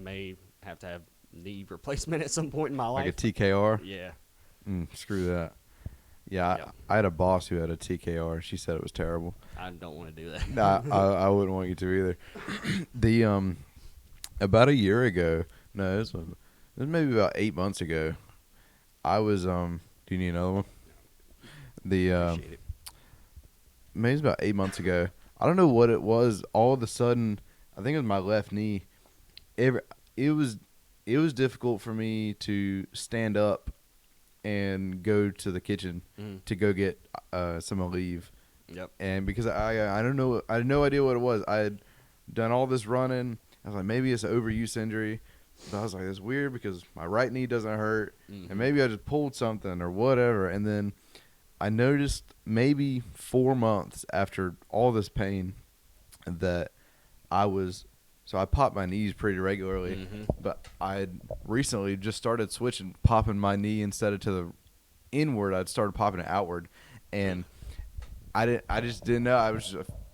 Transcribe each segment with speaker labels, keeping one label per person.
Speaker 1: may have to have knee replacement at some point in my life.
Speaker 2: Like a TKR?
Speaker 1: Yeah.
Speaker 2: Screw that. Yeah,
Speaker 1: Yep.
Speaker 2: I had a boss who had a TKR. She said it was terrible.
Speaker 1: I don't want to do that.
Speaker 2: Nah, I wouldn't want you to either. The about a year ago, no, this was maybe about 8 months ago. I was do you need another one? The
Speaker 1: Appreciate it.
Speaker 2: maybe it was about 8 months ago. I don't know what it was. All of a sudden, I think it was my left knee. It was difficult for me to stand up and go to the kitchen to go get some Aleve.
Speaker 1: Yep.
Speaker 2: And because I don't know, I had no idea what it was. I had done all this running. I was like, maybe it's an overuse injury. But I was like, it's weird because my right knee doesn't hurt, and maybe I just pulled something or whatever. And then I noticed maybe 4 months after all this pain that I popped my knees pretty regularly, but I had recently just started switching, popping my knee instead of to the inward. I'd started popping it outward, and I just didn't know.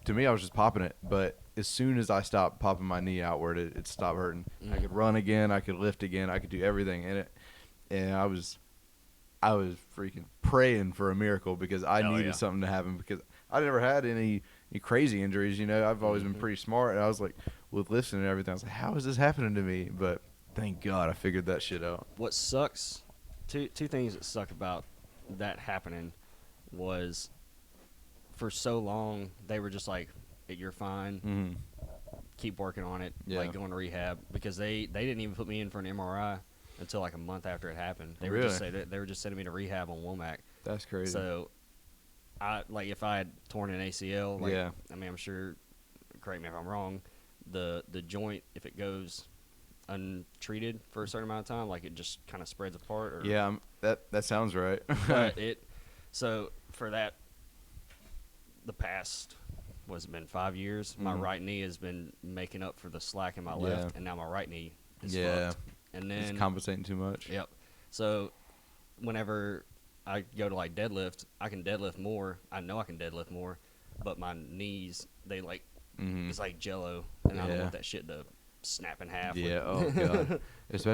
Speaker 2: To me, I was just popping it, but as soon as I stopped popping my knee outward, it stopped hurting. I could run again, I could lift again, I could do everything in it, and I was freaking praying for a miracle because I needed something to happen because I never had any crazy injuries. I've always been pretty smart, and I was like, with lifting and everything, I was like, how is this happening to me? But thank God I figured that shit out.
Speaker 1: What sucks, two things that suck about that happening was for so long they were just like, you're fine, keep working on it, like going to rehab, because they didn't even put me in for an MRI until like a month after it happened. They were just sending me to rehab on Womack.
Speaker 2: That's crazy.
Speaker 1: So if I had torn an ACL, I mean, I'm sure, correct me if I'm wrong, the joint, if it goes untreated for a certain amount of time, like it just kind of spreads apart.
Speaker 2: That sounds right.
Speaker 1: But so for that, the past, what's it been, 5 years, my right knee has been making up for the slack in my left, and now my right knee is fucked. And then
Speaker 2: it's compensating too much.
Speaker 1: Yep. So whenever I go to like deadlift, I can deadlift more. I know I can deadlift more, but my knees, they like, it's like jello, and I don't want that shit to snap in half.
Speaker 2: Yeah. Oh God. Especially